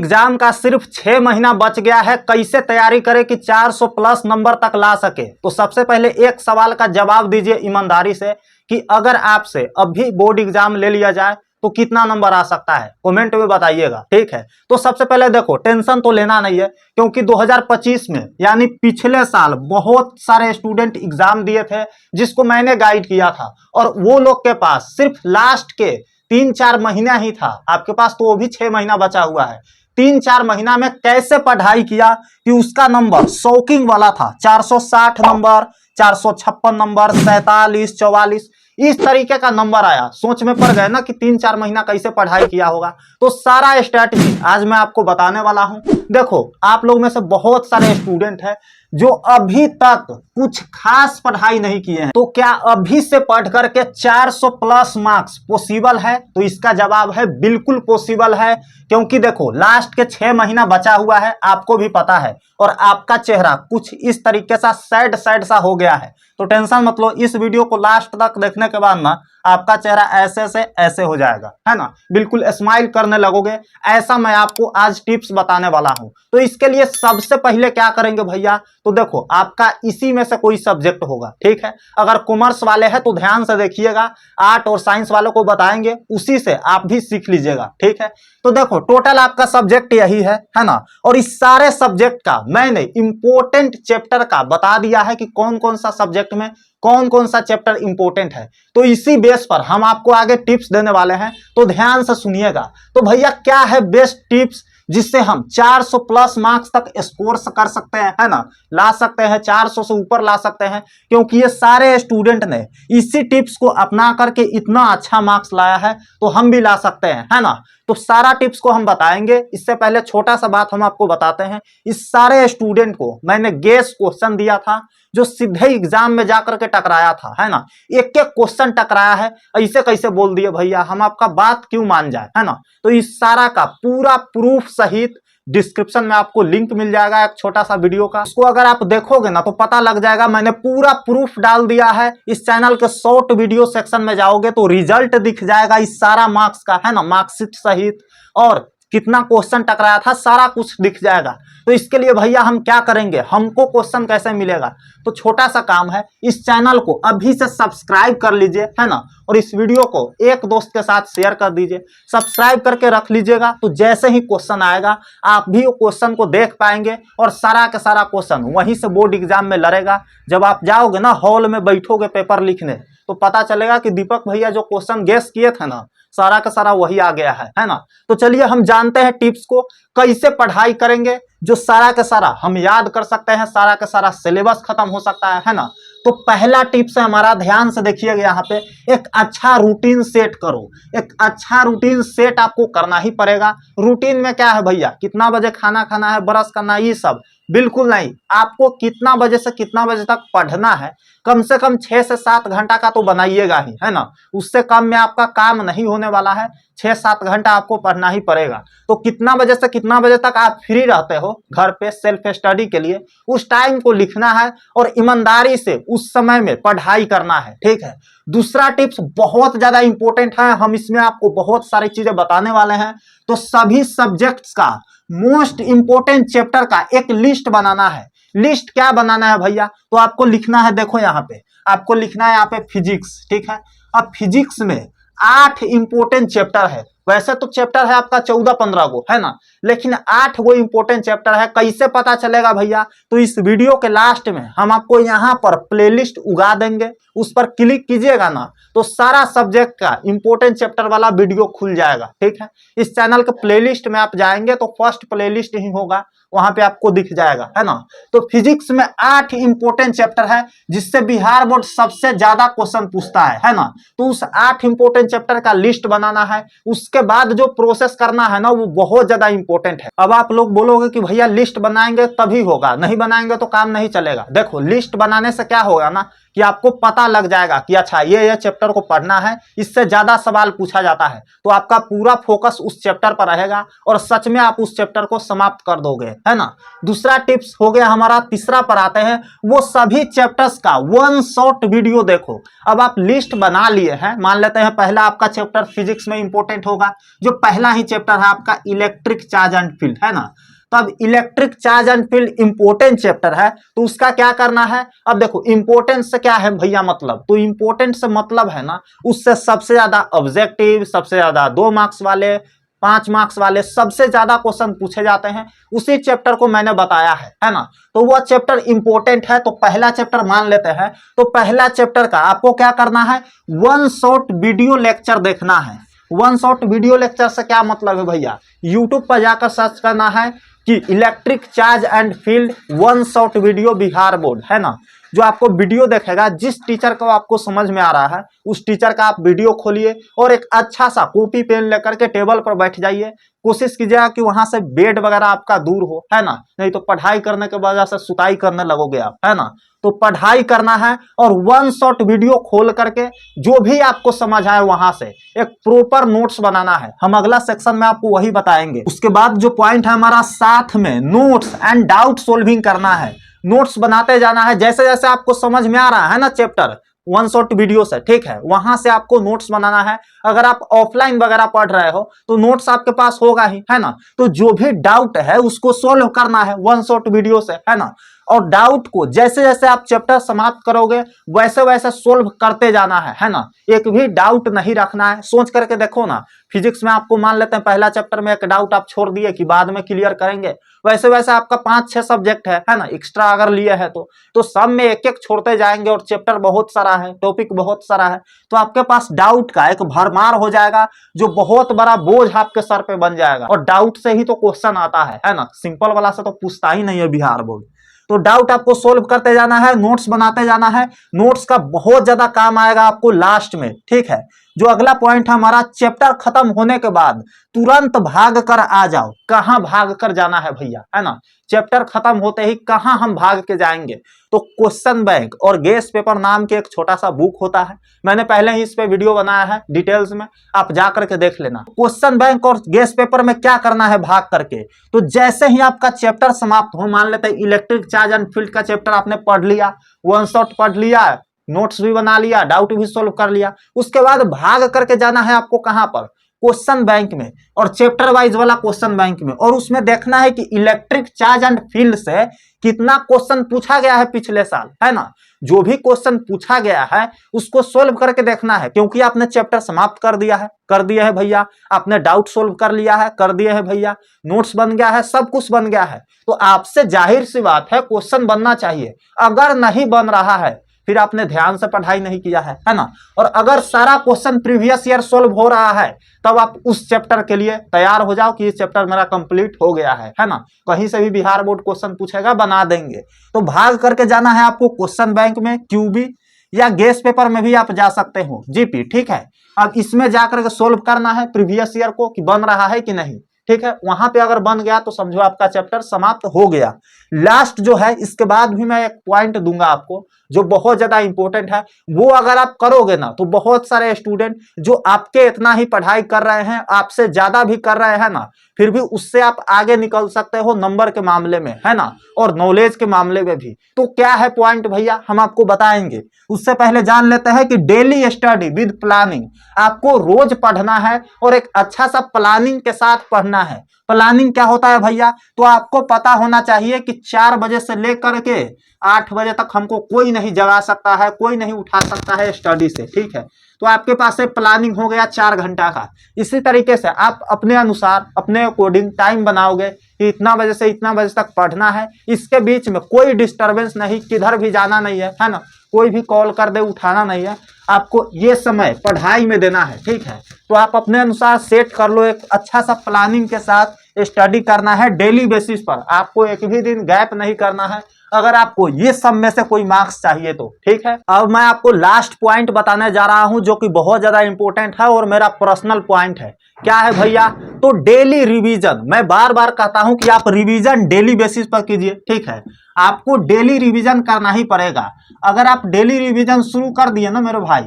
Exam का सिर्फ 6 महीना बच गया है। कैसे तैयारी करें कि 400 प्लस नंबर तक ला सके। तो सबसे पहले एक सवाल का जवाब दीजिए ईमानदारी से कि अगर आपसे अभी बोर्ड एग्जाम ले लिया जाए तो कितना नंबर आ सकता है, कमेंट में बताइएगा। ठीक है, तो सबसे पहले देखो, टेंशन तो लेना नहीं है क्योंकि 2025 में यानी पिछले साल बहुत सारे स्टूडेंट एग्जाम दिए थे जिसको मैंने गाइड किया था, और वो लोग के पास सिर्फ लास्ट के 3-4 महीना ही था। आपके पास तो वो भी 6 महीना बचा हुआ है। 3-4 महीना में कैसे पढ़ाई किया कि उसका नंबर शॉकिंग वाला था। 460 नंबर, 456 नंबर, 47, 44 इस तरीके का नंबर आया। सोच में पड़ गए ना कि 3-4 महीना कैसे पढ़ाई किया होगा। तो सारा स्ट्रैटेजी आज मैं आपको बताने वाला हूं। देखो, आप लोग में से बहुत सारे स्टूडेंट हैं जो अभी तक कुछ खास पढ़ाई नहीं किए हैं। तो क्या अभी से पढ़ करके 400 प्लस मार्क्स पॉसिबल है? तो इसका जवाब है बिल्कुल पॉसिबल है, क्योंकि देखो लास्ट के 6 महीना बचा हुआ है, आपको भी पता है, और आपका चेहरा कुछ इस तरीके सा सैड सैड सा हो गया है। तो टेंशन मत लो, इस वीडियो को लास्ट तक देखने के बाद ना आपका चेहरा ऐसे से ऐसे हो जाएगा, है ना, बिल्कुल स्माइल करने लगोगे। ऐसा मैं आपको आज टिप्स बताने वाला हूं। तो इसके लिए सबसे पहले क्या करेंगे भैया, तो देखो आपका इसी में से कोई सब्जेक्ट होगा। ठीक है, अगर कॉमर्स वाले हैं तो ध्यान से देखिएगा, आर्ट और साइंस वालों को बताएंगे, उसी से आप भी सीख लीजिएगा। ठीक है, तो देखो टोटल आपका सब्जेक्ट यही है ना, और इस सारे सब्जेक्ट का मैंने इंपॉर्टेंट चैप्टर का बता दिया है कि कौन कौन सा सब्जेक्ट में कौन कौन सा चैप्टर इंपॉर्टेंट है। तो इसी बेस पर हम आपको आगे टिप्स देने वाले हैं, तो ध्यान से सुनिएगा। तो भैया क्या है बेस्ट टिप्स जिससे हम 400 प्लस मार्क्स तक स्कोर कर सकते हैं, है ना, ला सकते हैं, 400 से ऊपर ला सकते हैं, क्योंकि ये सारे स्टूडेंट ने इसी टिप्स को अपना करके इतना अच्छा मार्क्स लाया है, तो हम भी ला सकते हैं, है ना। तो सारा टिप्स को हम बताएंगे। इससे पहले छोटा सा बात हम आपको बताते हैं, इस सारे स्टूडेंट को मैंने गेस क्वेश्चन दिया था जो सीधे एग्जाम में जाकर के टकराया था, है ना, एक एक क्वेश्चन टकराया है। ऐसे कैसे बोल दिए भैया, हम आपका बात क्यों मान जाए, है ना। तो इस सारा का पूरा प्रूफ सहित डिस्क्रिप्शन में आपको लिंक मिल जाएगा एक छोटा सा वीडियो का। उसको अगर आप देखोगे ना तो पता लग जाएगा, मैंने पूरा प्रूफ डाल दिया है। इस चैनल के शॉर्ट वीडियो सेक्शन में जाओगे तो रिजल्ट दिख जाएगा इस सारा मार्क्स का, है ना, मार्कशीट सहित, और कितना क्वेश्चन टकराया था सारा कुछ दिख जाएगा। तो इसके लिए भैया हम क्या करेंगे, हमको क्वेश्चन कैसे मिलेगा, तो छोटा सा काम है, इस चैनल को अभी से सब्सक्राइब कर लीजिए, है ना, और इस वीडियो को एक दोस्त के साथ शेयर कर दीजिए, सब्सक्राइब करके रख लीजिएगा। तो जैसे ही क्वेश्चन आएगा आप भी वो क्वेश्चन को देख पाएंगे, और सारा का सारा क्वेश्चन वहीं से बोर्ड एग्जाम में लड़ेगा। जब आप जाओगे ना हॉल में बैठोगे पेपर लिखने, तो पता चलेगा कि दीपक भैया जो क्वेश्चन गेस किए थे ना, सारा का सारा वही आ गया है ना। तो चलिए हम जानते हैं टिप्स को, कैसे पढ़ाई करेंगे जो सारा का सारा हम याद कर सकते हैं, सारा का सारा सिलेबस खत्म हो सकता है ना। तो पहला टिप्स है हमारा, ध्यान से देखिएगा यहाँ पे, एक अच्छा रूटीन सेट करो। एक अच्छा रूटीन सेट आपको करना ही पड़ेगा। रूटीन में क्या है भैया, कितना बजे खाना खाना है, ब्रश करना है, ये सब बिल्कुल नहीं। आपको कितना बजे से कितना बजे तक पढ़ना है, कम से कम 6 से 7 घंटा का तो बनाइएगा ही, है ना। उससे कम में आपका काम नहीं होने वाला है, 6-7 घंटा आपको पढ़ना ही पड़ेगा। तो कितना बजे से कितना बजे तक आप फ्री रहते हो घर पे सेल्फ स्टडी के लिए, उस टाइम को लिखना है और ईमानदारी से उस समय में पढ़ाई करना है। ठीक है, दूसरा टिप्स बहुत ज्यादा इंपॉर्टेंट है, हम इसमें आपको बहुत सारी चीजें बताने वाले हैं। तो सभी सब्जेक्ट्स का मोस्ट इंपॉर्टेंट चैप्टर का एक लिस्ट बनाना है। लिस्ट क्या बनाना है भैया, तो आपको लिखना है, देखो यहाँ पे आपको लिखना है यहाँ पे फिजिक्स। ठीक है, अब फिजिक्स में 8 इंपॉर्टेंट चैप्टर है। वैसे तो चैप्टर है आपका 14-15 गो, है ना, लेकिन 8 गो इंपॉर्टेंट चैप्टर है। कैसे पता चलेगा भैया, तो इस वीडियो के लास्ट में हम आपको यहाँ पर प्लेलिस्ट उगा देंगे, उस पर क्लिक कीजिएगा ना तो सारा सब्जेक्ट का इंपॉर्टेंट चैप्टर वाला वीडियो खुल जाएगा। ठीक है, इस चैनल के प्लेलिस्ट में आप जाएंगे तो फर्स्ट प्लेलिस्ट ही होगा, वहां पे आपको दिख जाएगा, है ना। तो फिजिक्स में 8 इंपॉर्टेंट चैप्टर है जिससे बिहार बोर्ड सबसे ज्यादा क्वेश्चन पूछता है ना। तो उस 8 इंपॉर्टेंट चैप्टर का लिस्ट बनाना है। उसके बाद जो प्रोसेस करना है ना वो बहुत ज्यादा इंपॉर्टेंट है। अब आप लोग बोलोगे कि भैया लिस्ट बनाएंगे तभी होगा, नहीं बनाएंगे तो काम नहीं चलेगा। देखो लिस्ट बनाने से क्या होगा ना कि आपको पता लग जाएगा कि अच्छा ये चैप्टर को पढ़ना है, इससे ज्यादा सवाल पूछा जाता है, तो आपका पूरा फोकस उस चैप्टर पर रहेगा और सच में आप उस चैप्टर को समाप्त कर दोगे, है ना। दूसरा टिप्स हो गया हमारा, तीसरा पर आते हैं, वो सभी चैप्टर्स का वन शॉट वीडियो देखो। अब आप लिस्ट बना लिए हैं, मान लेते हैं पहला आपका चैप्टर फिजिक्स में इंपॉर्टेंट होगा, जो पहला ही चैप्टर है आपका इलेक्ट्रिक चार्ज एंड फील्ड, है ना। तब electric charge and field important chapter है, तो उसका क्या करना है। अब देखो इंपॉर्टेंट से क्या है भैया मतलब, तो इंपॉर्टेंट से मतलब है ना, उससे सबसे ज्यादा ऑब्जेक्टिव, सबसे ज्यादा 2 मार्क्स वाले, 5 मार्क्स वाले, सबसे ज्यादा क्वेश्चन पूछे जाते हैं, उसी चैप्टर को मैंने बताया है ना। तो वह चैप्टर इंपॉर्टेंट है, तो पहला चैप्टर मान लेते हैं। तो पहला चैप्टर का आपको क्या करना है, वन शॉट वीडियो लेक्चर देखना है। वन शॉट वीडियो लेक्चर से क्या मतलब है भैया, यूट्यूब पर जाकर सर्च करना है कि electric charge and field one shot video Bihar board, है ना। जो आपको वीडियो देखेगा, जिस टीचर को आपको समझ में आ रहा है उस टीचर का आप वीडियो खोलिए और एक अच्छा सा कॉपी पेन लेकर के टेबल पर बैठ जाइए। कोशिश कीजिएगा कि वहां से बेड वगैरह आपका दूर हो, है ना, नहीं तो पढ़ाई करने के वजह से सुताई करने लगोगे आप, है ना। तो पढ़ाई करना है और वन शॉट वीडियो खोल करके जो भी आपको समझ आए वहां से एक प्रॉपर नोट्स बनाना है। हम अगला सेक्शन में आपको वही बताएंगे। उसके बाद जो पॉइंट है हमारा, साथ में नोट्स एंड डाउट सोल्विंग करना है। नोट्स बनाते जाना है, जैसे जैसे आपको समझ में आ रहा है ना चैप्टर वन शॉट वीडियो से, ठीक है, वहां से आपको नोट्स बनाना है। अगर आप ऑफलाइन वगैरह पढ़ रहे हो तो नोट्स आपके पास होगा ही, है ना। तो जो भी डाउट है उसको सोल्व करना है वन शॉट वीडियो से, है ना। और डाउट को जैसे जैसे आप चैप्टर समाप्त करोगे वैसे वैसे सोल्व करते जाना है ना। एक भी डाउट नहीं रखना है। सोच करके देखो ना, फिजिक्स में आपको मान लेते हैं पहला चैप्टर में एक डाउट आप छोड़ दिए कि बाद में क्लियर करेंगे, वैसे वैसे आपका 5-6 सब्जेक्ट है ना, एक्स्ट्रा अगर लिए है तो सब में एक एक छोड़ते जाएंगे और चैप्टर बहुत सारा है, टॉपिक बहुत सारा है, तो आपके पास डाउट का एक भरमार हो जाएगा जो बहुत बड़ा बोझ आपके सर पे बन जाएगा। और डाउट से ही तो क्वेश्चन आता है ना, सिंपल वाला से तो पूछता ही नहीं है बिहार बोर्ड। तो डाउट आपको सोल्व करते जाना है, नोट्स बनाते जाना है। नोट्स का बहुत ज्यादा काम आएगा आपको लास्ट में, ठीक है। जो अगला पॉइंट है हमारा, चैप्टर खत्म होने के बाद तुरंत भाग कर आ जाओ। कहां भाग कर जाना है भैया, है ना, चैप्टर खत्म होते ही कहां हम भाग के जाएंगे। तो क्वेश्चन बैंक और गेस पेपर नाम के एक छोटा सा बुक होता है, मैंने पहले ही इस पे वीडियो बनाया है डिटेल्स में, आप जाकर के देख लेना। क्वेश्चन बैंक और गेस पेपर में क्या करना है भाग करके, तो जैसे ही आपका चैप्टर समाप्त हो, मान लेते हैं इलेक्ट्रिक चार्ज एंड फील्ड का चैप्टर आपने पढ़ लिया, वन शॉट पढ़ लिया, नोट्स भी बना लिया, डाउट भी सोल्व कर लिया, उसके बाद भाग करके जाना है आपको कहां पर, क्वेश्चन बैंक में, और चैप्टर वाइज वाला क्वेश्चन बैंक में। और उसमें देखना है कि इलेक्ट्रिक चार्ज एंड फील्ड से कितना क्वेश्चन पूछा गया है पिछले साल, है ना। जो भी क्वेश्चन पूछा गया है उसको सोल्व करके देखना है, क्योंकि आपने चैप्टर समाप्त कर दिया है भैया, आपने डाउट सोल्व कर लिया है, कर दिए है भैया, नोट्स बन गया है, सब कुछ बन गया है। तो आपसे जाहिर सी बात है क्वेश्चन बनना चाहिए। अगर नहीं बन रहा है फिर आपने ध्यान से पढ़ाई नहीं किया है ना। और अगर सारा क्वेश्चन प्रीवियस ईयर सोल्व हो रहा है तब आप उस चैप्टर के लिए तैयार हो जाओ कि ये चैप्टर मेरा कंप्लीट हो गया है ना। कहीं से भी बिहार बोर्ड क्वेश्चन पूछेगा, बना देंगे। तो भाग करके जाना है आपको क्वेश्चन बैंक में, क्यूबी या गेस पेपर में भी आप जा सकते हो, जीपी, ठीक है। अब इसमें जाकर के सोल्व करना है प्रीवियस ईयर को कि बन रहा है कि नहीं, ठीक है। वहां पे अगर बन गया तो समझो आपका चैप्टर समाप्त हो गया। लास्ट जो है, इसके बाद भी मैं एक पॉइंट दूंगा आपको जो बहुत ज्यादा इंपॉर्टेंट है, वो अगर आप करोगे ना तो बहुत सारे स्टूडेंट जो आपके इतना ही पढ़ाई कर रहे हैं, आपसे ज्यादा भी कर रहे हैं ना, फिर भी उससे आप आगे निकल सकते हो नंबर के मामले में, है ना, और नॉलेज के मामले में भी। तो क्या है पॉइंट भैया, हम आपको बताएंगे। उससे पहले जान लेते हैं कि डेली स्टडी विद प्लानिंग, आपको रोज पढ़ना है और एक अच्छा सा प्लानिंग के साथ पढ़ना है। प्लानिंग क्या होता है भैया, तो आपको पता होना चाहिए कि 4 बजे से लेकर के 8 बजे तक हमको कोई नहीं जगा सकता है, कोई नहीं उठा सकता है स्टडी से, ठीक है। तो आपके पास से प्लानिंग हो गया 4 घंटा का। इसी तरीके से आप अपने अनुसार, अपने अकॉर्डिंग टाइम बनाओगे कि इतना बजे से इतना बजे तक पढ़ना है। इसके बीच में कोई डिस्टरबेंस नहीं, किधर भी जाना नहीं है ना, कोई भी कॉल कर दे उठाना नहीं है, आपको ये समय पढ़ाई में देना है, ठीक है। तो आप अपने अनुसार सेट कर लो, एक अच्छा सा प्लानिंग के साथ स्टडी करना है डेली बेसिस पर, आपको एक भी दिन गैप नहीं करना है अगर आपको ये सब में से कोई मार्क्स चाहिए तो, ठीक है। अब मैं आपको लास्ट पॉइंट बताने जा रहा हूं जो कि बहुत ज्यादा इंपॉर्टेंट है और मेरा पर्सनल पॉइंट है। क्या है भैया, तो डेली रिवीजन। मैं बार बार कहता हूं कि आप रिवीजन डेली बेसिस पर कीजिए, ठीक है। आपको डेली रिवीजन करना ही पड़ेगा। अगर आप डेली रिवीजन शुरू कर दिए ना मेरे भाई,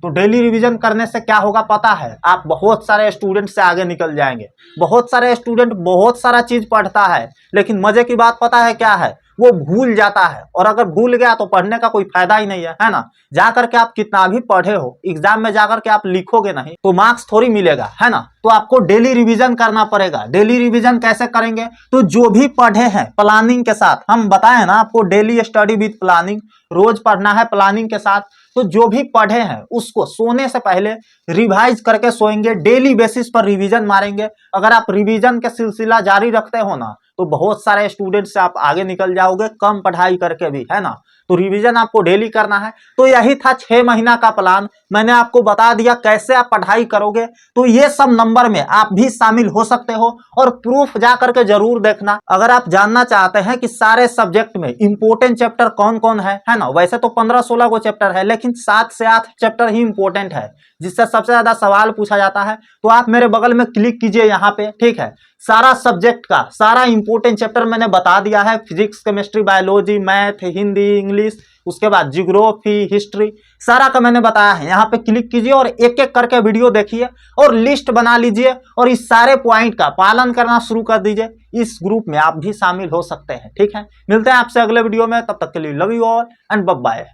तो डेली रिवीजन करने से क्या होगा पता है, आप बहुत सारे स्टूडेंट से आगे निकल जाएंगे। बहुत सारे स्टूडेंट बहुत सारा चीज पढ़ता है, लेकिन मजे की बात पता है क्या है, वो भूल जाता है। और अगर भूल गया तो पढ़ने का कोई फायदा ही नहीं है ना। जाकर के आप कितना भी पढ़े हो, एग्जाम में जाकर के आप लिखोगे नहीं तो मार्क्स थोड़ी मिलेगा, है ना। तो आपको डेली रिवीजन करना पड़ेगा। डेली रिवीजन कैसे करेंगे, तो जो भी पढ़े हैं प्लानिंग के साथ, हम बताए ना आपको डेली स्टडी विद प्लानिंग, रोज पढ़ना है प्लानिंग के साथ। तो जो भी पढ़े हैं उसको सोने से पहले रिवाइज करके सोएंगे, डेली बेसिस पर रिवीजन मारेंगे। अगर आप रिवीजन का सिलसिला जारी रखते हो ना, तो बहुत सारे स्टूडेंट से आप आगे निकल जाओगे, कम पढ़ाई करके भी, है ना। तो रिवीजन आपको डेली करना है। तो यही था 6 महीना का प्लान। मैंने आपको बता दिया कैसे आप पढ़ाई करोगे। तो ये सब नंबर में आप भी शामिल हो सकते हो, और प्रूफ जा करके जरूर देखना। अगर आप जानना चाहते हैं कि सारे सब्जेक्ट में इंपोर्टेंट चैप्टर कौन कौन है ना, वैसे तो 15-16 को चैप्टर है, लेकिन 7 से 8 चैप्टर ही इंपोर्टेंट है, जिससे सबसे ज्यादा सवाल पूछा जाता है। तो आप मेरे बगल में क्लिक कीजिए यहाँ पे, ठीक है। सारा सब्जेक्ट का सारा इंपोर्टेंट चैप्टर मैंने बता दिया है, physics, chemistry, biology, math, Hindi, English, उसके बाद जियोग्राफी, हिस्ट्री, सारा का मैंने बताया है। यहाँ पे क्लिक कीजिए और एक एक करके वीडियो देखिए और लिस्ट बना लीजिए, और इस सारे पॉइंट का पालन करना शुरू कर दीजिए। इस ग्रुप में आप भी शामिल हो सकते हैं, ठीक है। मिलते हैं आपसे अगले वीडियो में, तब तक के लिए love you all and bye bye.